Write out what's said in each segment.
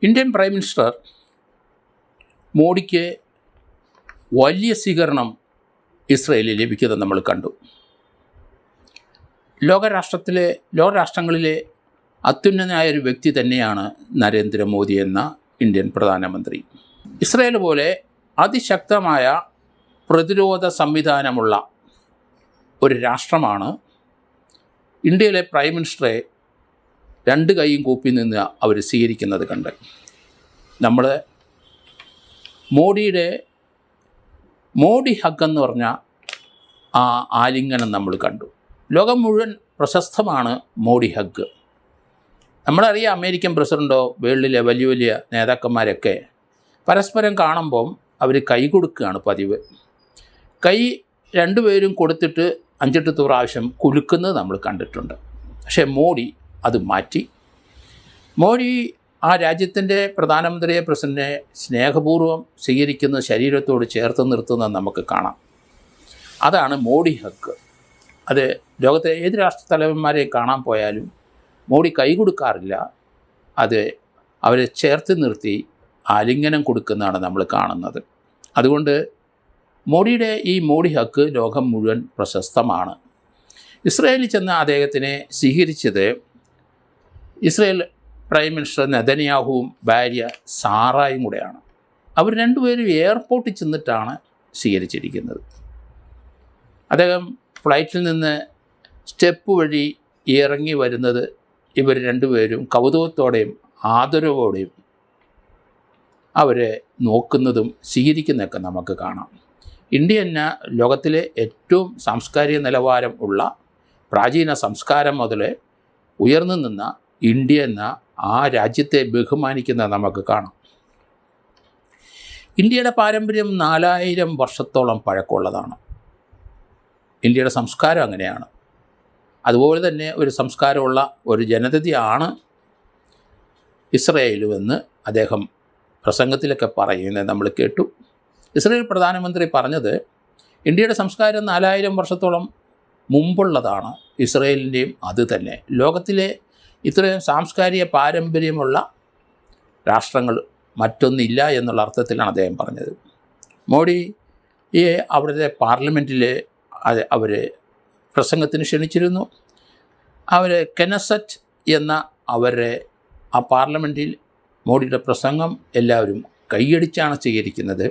Indian prime minister മോഡിക്ക് വലിയ സ്വീകരണം ഇസ്രയേലിൽ ലഭിക്കുന്നത് നമ്മൾ കണ്ടു. ലോകരാഷ്ട്രങ്ങളിലെ അത്യുന്നതനായ ഒരു വ്യക്തി തന്നെയാണ് നരേന്ദ്രമോദി എന്ന ഇന്ത്യൻ പ്രധാനമന്ത്രി. ഇസ്രയേൽ പോലെ അതിശക്തമായ പ്രതിരോധ സംവിധാനമുള്ള ഒരു രാഷ്ട്രമാണ് ഇന്ത്യയിലെ പ്രൈം മിനിസ്റ്ററെ രണ്ട് കൈയും കൂപ്പി നിന്ന് അവർ സ്വീകരിക്കുന്നത് കണ്ട് നമ്മൾ മോഡി ഹഗ് എന്ന് പറഞ്ഞ ആ ആലിംഗനം നമ്മൾ കണ്ടു. ലോകം മുഴുവൻ പ്രശസ്തമാണ് മോഡി ഹഗ്. നമ്മളറിയാം, അമേരിക്കൻ പ്രസിഡൻറ്റോ വേൾഡിലെ വലിയ വലിയ നേതാക്കന്മാരൊക്കെ പരസ്പരം കാണുമ്പം അവർ കൈ കൊടുക്കുകയാണ് പതിവ്. കൈ രണ്ടുപേരും കൊടുത്തിട്ട് 5-8 പ്രാവശ്യം കുലുക്കുന്നത് നമ്മൾ കണ്ടിട്ടുണ്ട്. പക്ഷേ മോഡി അത് മാറ്റി. മോഡി ആ രാജ്യത്തിൻ്റെ പ്രസിഡൻറ്റിനെ സ്നേഹപൂർവ്വം സ്വീകരിക്കുന്നത്, ശരീരത്തോട് ചേർത്ത് നിർത്തുന്നത് നമുക്ക് കാണാം. അതാണ് മോഡി ഹഗ്. അത് ലോകത്തെ ഏത് രാഷ്ട്രത്തലവന്മാരെ കാണാൻ പോയാലും മോഡി കൈ കൊടുക്കാറില്ല. അത് അവരെ ചേർത്ത് നിർത്തി ആലിംഗനം കൊടുക്കുന്നതാണ് നമ്മൾ കാണുന്നത്. അതുകൊണ്ട് മോഡിയുടെ ഈ മോഡി ഹഗ് ലോകം മുഴുവൻ പ്രശസ്തമാണ്. ഇസ്രയേലിൽ ചെന്ന് അദ്ദേഹത്തിനെ സ്വീകരിച്ചത് ഇസ്രയേൽ പ്രൈം മിനിസ്റ്റർ നെതന്യാഹുവും ഭാര്യ സാറായും കൂടെയാണ്. അവർ രണ്ടുപേരും എയർപോർട്ടിൽ ചെന്നിട്ടാണ് സ്വീകരിച്ചിരിക്കുന്നത്. അദ്ദേഹം ഫ്ലൈറ്റിൽ നിന്ന് സ്റ്റെപ്പ് വഴി ഇറങ്ങി വരുന്നത് ഇവർ രണ്ടുപേരും കൗതുകത്തോടെയും ആദരവോടെയും അവരെ നോക്കുന്നതും സ്വീകരിക്കുന്നതൊക്കെ നമുക്ക് കാണാം. ഇന്ത്യ എന്ന ലോകത്തിലെ ഏറ്റവും സാംസ്കാരിക നിലവാരം ഉള്ള പ്രാചീന സംസ്കാരം മുതൽ ഉയർന്നു നിന്ന ഇന്ത്യ എന്ന ആ രാജ്യത്തെ ബഹുമാനിക്കുന്ന നമുക്ക് കാണാം. ഇന്ത്യയുടെ പാരമ്പര്യം 4000 വർഷത്തോളം പഴക്കമുള്ളതാണ്. ഇന്ത്യയുടെ സംസ്കാരം അങ്ങനെയാണ്. അതുപോലെ തന്നെ ഒരു സംസ്കാരമുള്ള ഒരു ജനതയാണ് ഇസ്രയേലുമെന്ന് അദ്ദേഹം പ്രസംഗത്തിലൊക്കെ പറയുന്നത് നമ്മൾ കേട്ടു. ഇസ്രയേൽ പ്രധാനമന്ത്രി പറഞ്ഞത് ഇന്ത്യയുടെ സംസ്കാരം 4000 വർഷത്തോളം മുമ്പുള്ളതാണ്. ഇസ്രയേലിൻ്റെയും അത് തന്നെ. ലോകത്തിലെ ഇത്രയും സാംസ്കാരിക പാരമ്പര്യമുള്ള രാഷ്ട്രങ്ങൾ മറ്റൊന്നില്ല എന്നുള്ള അർത്ഥത്തിലാണ് അദ്ദേഹം പറഞ്ഞത്. മോഡി അവിടുത്തെ പാർലമെൻറ്റിൽ അവർ പ്രസംഗത്തിന് ക്ഷണിച്ചിരുന്നു. അവർ കെനസറ്റ് എന്ന അവരെ ആ പാർലമെൻറ്റിൽ മോഡിയുടെ പ്രസംഗം എല്ലാവരും കൈയടിച്ചാണ് സ്വീകരിക്കുന്നത്.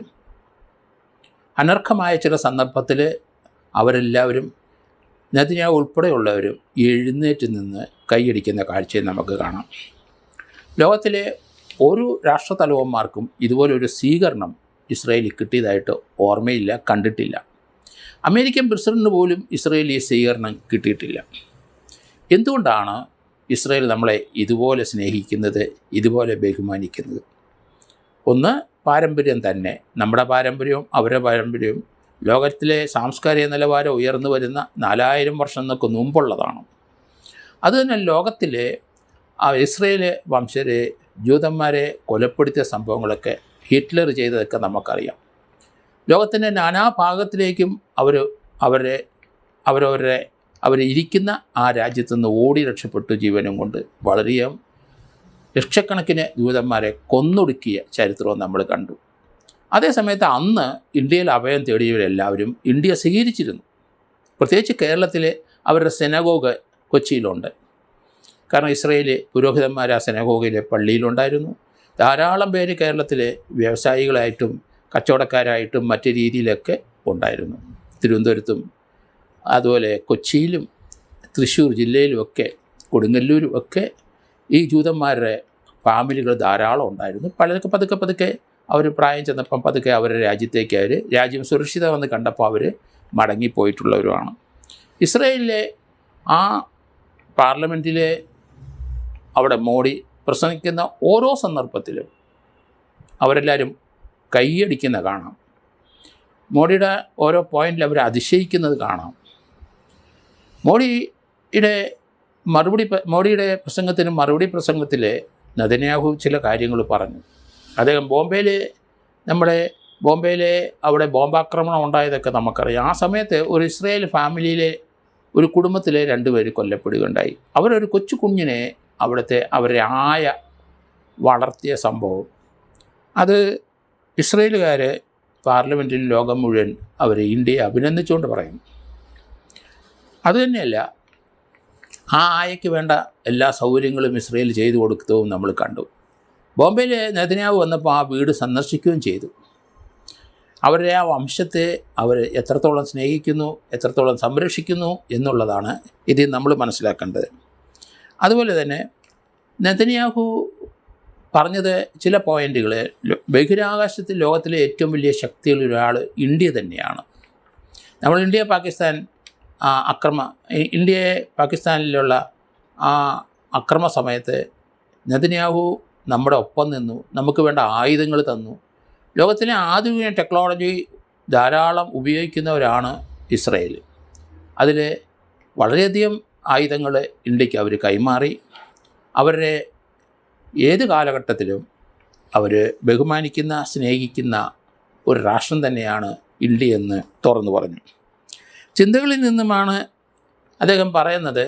അനർഹമായ ചില സന്ദർഭത്തിൽ അവരെല്ലാവരും നെതന്യാഹു ഉൾപ്പെടെയുള്ളവരും എഴുന്നേറ്റ് നിന്ന് കൈയടിക്കുന്ന കാഴ്ചയും നമുക്ക് കാണാം. ലോകത്തിലെ ഒരു രാഷ്ട്രതലവന്മാർക്കും ഇതുപോലൊരു സ്വീകരണം ഇസ്രയേലിൽ കിട്ടിയതായിട്ട് ഓർമ്മയില്ല, കണ്ടിട്ടില്ല. അമേരിക്കൻ പ്രസിഡൻറ്റിന് പോലും ഇസ്രയേലി സ്വീകരണം കിട്ടിയിട്ടില്ല. എന്തുകൊണ്ടാണ് ഇസ്രയേൽ നമ്മളെ ഇതുപോലെ സ്നേഹിക്കുന്നത്, ഇതുപോലെ ബഹുമാനിക്കുന്നത്? ഒന്ന്, പാരമ്പര്യം തന്നെ. നമ്മുടെ പാരമ്പര്യവും അവരുടെ പാരമ്പര്യവും ലോകത്തിലെ സാംസ്കാരിക നിലവാരം ഉയർന്നു വരുന്ന 4000 വർഷങ്ങൾക്ക് മുമ്പുള്ളതാണ്. അതുതന്നെ ലോകത്തിലെ ഇസ്രയേൽ വംശരെ, ജൂതന്മാരെ കൊലപ്പെടുത്തിയ സംഭവങ്ങളൊക്കെ ഹിറ്റ്ലർ ചെയ്തതൊക്കെ നമുക്കറിയാം. ലോകത്തിൻ്റെ നാനാഭാഗത്തിലേക്കും അവരിരിക്കുന്ന ആ രാജ്യത്തു നിന്ന് ഓടി രക്ഷപ്പെട്ടു ജീവനും കൊണ്ട് വളരെയധികം ലക്ഷക്കണക്കിന് ജൂതന്മാരെ കൊന്നൊടുക്കിയ ചരിത്രവും നമ്മൾ കണ്ടു. അതേസമയത്ത് അന്ന് ഇന്ത്യയിൽ അഭയം തേടിയവരെല്ലാവരും ഇന്ത്യ സ്വീകരിച്ചിരുന്നു. പ്രത്യേകിച്ച് കേരളത്തിലെ അവരുടെ സെനഗോഗ് കൊച്ചിയിലുണ്ട്. കാരണം ഇസ്രയേലിലെ പുരോഹിതന്മാർ ആ സെനഗോഗിലെ പള്ളിയിലുണ്ടായിരുന്നു. ധാരാളം പേര് കേരളത്തിലെ വ്യവസായികളായിട്ടും കച്ചവടക്കാരായിട്ടും മറ്റ് രീതിയിലൊക്കെ ഉണ്ടായിരുന്നു. തിരുവനന്തപുരത്തും അതുപോലെ കൊച്ചിയിലും തൃശ്ശൂർ ജില്ലയിലുമൊക്കെ കൊടുങ്ങല്ലൂരും ഒക്കെ ഈ ജൂതന്മാരുടെ ഫാമിലികൾ ധാരാളം ഉണ്ടായിരുന്നു. പതുക്കെ അവർ പ്രായം ചെന്നപ്പം പതുക്കെ അവരുടെ രാജ്യത്തേക്ക് രാജ്യം സുരക്ഷിതമെന്ന് കണ്ടപ്പോൾ അവർ മടങ്ങിപ്പോയിട്ടുള്ളവരുമാണ്. ഇസ്രയേലിലെ ആ പാർലമെൻറ്റിലെ അവിടെ മോഡി പ്രസംഗിക്കുന്ന ഓരോ സന്ദർഭത്തിലും അവരെല്ലാവരും കൈയടിക്കുന്ന കാണാം. മോഡിയുടെ ഓരോ പോയിന്റിൽ അവർ അതിശയിക്കുന്നത് കാണാം. മോഡിയുടെ പ്രസംഗത്തിന് മറുപടി പ്രസംഗത്തിൽ നെതന്യാഹു ചില കാര്യങ്ങൾ പറഞ്ഞു. അദ്ദേഹം ബോംബെയിലെ അവിടെ ബോംബാക്രമണം ഉണ്ടായതൊക്കെ നമുക്കറിയാം. ആ സമയത്ത് ഒരു ഇസ്രായേൽ ഫാമിലിയിലെ ഒരു കുടുംബത്തിലെ 2 പേര് കൊല്ലപ്പെടുകയുണ്ടായി. അവരൊരു കൊച്ചു കുഞ്ഞിനെ അവരുടെ ആയ വളർത്തിയ സംഭവം. അത് ഇസ്രയേലുകാർ പാർലമെൻറ്റിൽ ലോകം മുഴുവൻ അവർ ഇന്ത്യയെ അഭിനന്ദിച്ചുകൊണ്ട് പറയും. അതുതന്നെയല്ല, ആ ആയയ്ക്ക് വേണ്ട എല്ലാ സൗകര്യങ്ങളും ഇസ്രയേൽ ചെയ്തു കൊടുത്തതും നമ്മൾ കണ്ടു. ബോംബെയിൽ നെതന്യാഹു വന്നപ്പോൾ ആ വീട് സന്ദർശിക്കുകയും ചെയ്തു. അവരുടെ ആ വംശത്തെ അവർ എത്രത്തോളം സ്നേഹിക്കുന്നു, എത്രത്തോളം സംരക്ഷിക്കുന്നു എന്നുള്ളതാണ് ഇതിൽ നമ്മൾ മനസ്സിലാക്കേണ്ടത്. അതുപോലെ തന്നെ നെതന്യാഹു പറഞ്ഞത് ചില പോയിൻ്റുകൾ, ബഹിരാകാശത്തിൽ ലോകത്തിലെ ഏറ്റവും വലിയ ശക്തികളിലൊരാൾ ഇന്ത്യ തന്നെയാണ്. നമ്മൾ ഇന്ത്യയെ പാകിസ്ഥാനിലുള്ള ആ അക്രമ സമയത്ത് നെതന്യാഹു നമ്മുടെ ഒപ്പം നിന്നു, നമുക്ക് വേണ്ട ആയുധങ്ങൾ തന്നു. ലോകത്തിലെ ആധുനിക ടെക്നോളജി ധാരാളം ഉപയോഗിക്കുന്നവരാണ് ഇസ്രയേൽ. അതിൽ വളരെയധികം ആയുധങ്ങൾ ഇന്ത്യക്ക് അവർ കൈമാറി. അവരുടെ ഏത് കാലഘട്ടത്തിലും അവർ ബഹുമാനിക്കുന്ന, സ്നേഹിക്കുന്ന ഒരു രാഷ്ട്രം തന്നെയാണ് ഇന്ത്യ എന്ന് തുറന്നു പറഞ്ഞു. ചിന്തകളിൽ നിന്നുമാണ് അദ്ദേഹം പറയുന്നത്,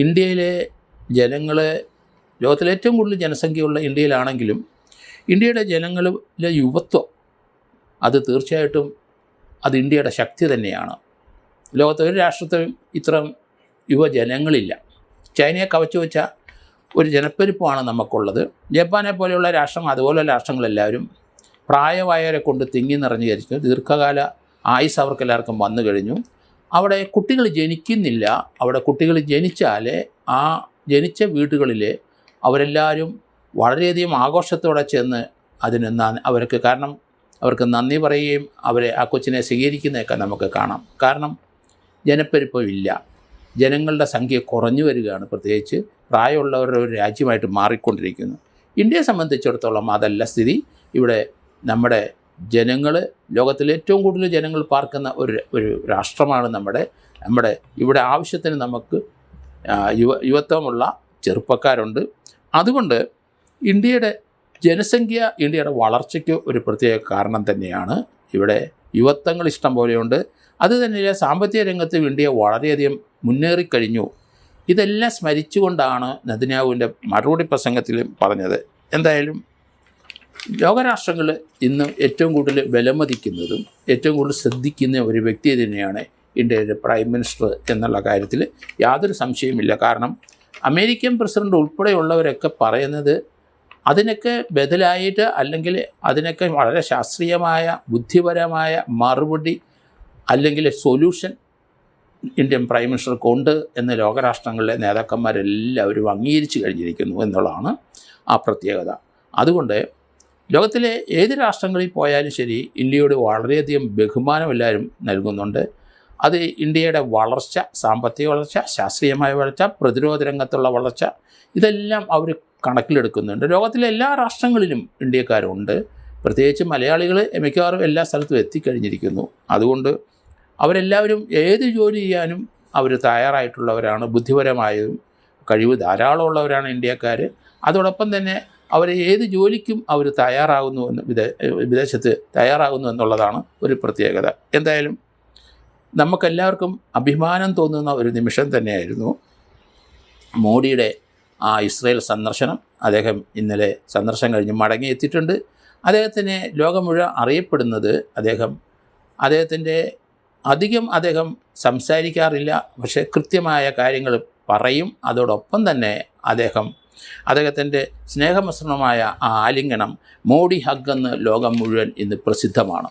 ഇന്ത്യയിലെ ജനങ്ങൾ, ലോകത്തിലെ ഏറ്റവും കൂടുതൽ ജനസംഖ്യയുള്ള ഇന്ത്യയിലാണെങ്കിലും ഇന്ത്യയുടെ ജനങ്ങളിലെ യുവത്വം അത് തീർച്ചയായിട്ടും അത് ഇന്ത്യയുടെ ശക്തി തന്നെയാണ്. ലോകത്തെ ഒരു രാഷ്ട്രത്തിലും ഇത്തരം യുവജനങ്ങളില്ല. ചൈനയെ കവച്ചു വെച്ച ഒരു ജനപ്പെരുപ്പമാണ് നമുക്കുള്ളത്. ജപ്പാനെ പോലെയുള്ള രാഷ്ട്രം, അതുപോലെയുള്ള രാഷ്ട്രങ്ങളെല്ലാവരും പ്രായമായവരെ കൊണ്ട് തിങ്ങി നിറഞ്ഞു കരിച്ചു. ദീർഘകാല ആയുസ് അവർക്കെല്ലാവർക്കും വന്നു കഴിഞ്ഞു. അവിടെ കുട്ടികൾ ജനിക്കുന്നില്ല. അവിടെ കുട്ടികൾ ജനിച്ചാൽ ആ ജനിച്ച വീടുകളിൽ അവരെല്ലാവരും വളരെയധികം ആഘോഷത്തോടെ ചെന്ന് അതിന് അവർക്ക് നന്ദി പറയുകയും അവരെ ആ കൊച്ചിനെ സ്വീകരിക്കുന്നതൊക്കെ നമുക്ക് കാണാം. കാരണം ജനപ്പെരുപ്പമില്ല, ജനങ്ങളുടെ സംഖ്യ കുറഞ്ഞു വരികയാണ്. പ്രത്യേകിച്ച് പ്രായമുള്ളവരുടെ ഒരു രാജ്യമായിട്ട് മാറിക്കൊണ്ടിരിക്കുന്നു. ഇന്ത്യയെ സംബന്ധിച്ചിടത്തോളം അതല്ല സ്ഥിതി. ഇവിടെ നമ്മുടെ ജനങ്ങൾ, ലോകത്തിലെ ഏറ്റവും കൂടുതൽ ജനങ്ങൾ പാർക്കുന്ന ഒരു രാഷ്ട്രമാണ് നമ്മുടെ ഇവിടെ ആവശ്യത്തിന് നമുക്ക് യുവത്വമുള്ള ചെറുപ്പക്കാരുണ്ട്. അതുകൊണ്ട് ഇന്ത്യയുടെ ജനസംഖ്യ ഇന്ത്യയുടെ വളർച്ചയ്ക്ക് ഒരു പ്രത്യേക കാരണം തന്നെയാണ്. ഇവിടെ യുവത്വങ്ങൾ ഇഷ്ടം പോലെയുണ്ട്. അതുതന്നെയല്ല, സാമ്പത്തിക രംഗത്ത് ഇന്ത്യ വളരെയധികം മുന്നേറിക്കഴിഞ്ഞു. ഇതെല്ലാം സ്മരിച്ചുകൊണ്ടാണ് നെതന്യാഹുവിൻ്റെ മറുപടി പ്രസംഗത്തിൽ പറഞ്ഞത്. എന്തായാലും ലോകരാഷ്ട്രങ്ങൾ ഇന്ന് ഏറ്റവും കൂടുതൽ വിലമതിക്കുന്നതും ഏറ്റവും കൂടുതൽ ശ്രദ്ധിക്കുന്ന ഒരു വ്യക്തി തന്നെയാണ് ഇന്ത്യയുടെ പ്രൈം മിനിസ്റ്റർ എന്നുള്ള കാര്യത്തിൽ യാതൊരു സംശയവുമില്ല. കാരണം അമേരിക്കൻ പ്രസിഡന്റ് ഉൾപ്പെടെയുള്ളവരൊക്കെ പറയുന്നത് അതിനൊക്കെ ബദലായിട്ട്, അല്ലെങ്കിൽ അതിനൊക്കെ വളരെ ശാസ്ത്രീയമായ ബുദ്ധിപരമായ മറുപടി അല്ലെങ്കിൽ സൊല്യൂഷൻ ഇന്ത്യൻ പ്രൈം മിനിസ്റ്റർക്കുണ്ട് എന്ന് ലോകരാഷ്ട്രങ്ങളിലെ നേതാക്കന്മാരെല്ലാവരും അംഗീകരിച്ചു കഴിഞ്ഞിരിക്കുന്നു എന്നുള്ളതാണ് ആ പ്രത്യേകത. അതുകൊണ്ട് ലോകത്തിലെ ഏത് രാഷ്ട്രങ്ങളിൽ പോയാലും ശരി, ഇന്ത്യയോട് വളരെയധികം ബഹുമാനം എല്ലാവരും നൽകുന്നുണ്ട്. അത് ഇന്ത്യയുടെ വളർച്ച, സാമ്പത്തിക വളർച്ച, ശാസ്ത്രീയമായ വളർച്ച, പ്രതിരോധ രംഗത്തുള്ള വളർച്ച, ഇതെല്ലാം അവർ കണക്കിലെടുക്കുന്നുണ്ട്. ലോകത്തിലെ എല്ലാ രാഷ്ട്രങ്ങളിലും ഇന്ത്യക്കാരുണ്ട്. പ്രത്യേകിച്ച് മലയാളികൾ മിക്കവാറും എല്ലാ സ്ഥലത്തും എത്തിക്കഴിഞ്ഞിരിക്കുന്നു. അതുകൊണ്ട് അവരെല്ലാവരും ഏത് ജോലി ചെയ്യാനും അവർ തയ്യാറായിട്ടുള്ളവരാണ്. ബുദ്ധിപരമായതും കഴിവ് ധാരാളമുള്ളവരാണ് ഇന്ത്യക്കാർ. അതോടൊപ്പം തന്നെ അവർ ഏത് ജോലിക്കും അവർ വിദേശത്ത് തയ്യാറാകുന്നു എന്നുള്ളതാണ് ഒരു പ്രത്യേകത. എന്തായാലും നമുക്കെല്ലാവർക്കും അഭിമാനം തോന്നുന്ന ഒരു നിമിഷം തന്നെയായിരുന്നു മോഡിയുടെ ആ ഇസ്രയേൽ സന്ദർശനം. അദ്ദേഹം ഇന്നലെ സന്ദർശനം കഴിഞ്ഞ് മടങ്ങിയെത്തിയിട്ടുണ്ട്. അദ്ദേഹത്തിന് ലോകം മുഴുവൻ അറിയപ്പെടുന്നത് അദ്ദേഹം സംസാരിക്കാറില്ല, പക്ഷേ കൃത്യമായ കാര്യങ്ങൾ പറയും. അതോടൊപ്പം തന്നെ അദ്ദേഹത്തിൻ്റെ സ്നേഹമിശ്രണമായ ആ ആലിംഗനം, മോഡി ഹഗ് എന്ന് ലോകം മുഴുവൻ ഇന്ന് പ്രസിദ്ധമാണ്.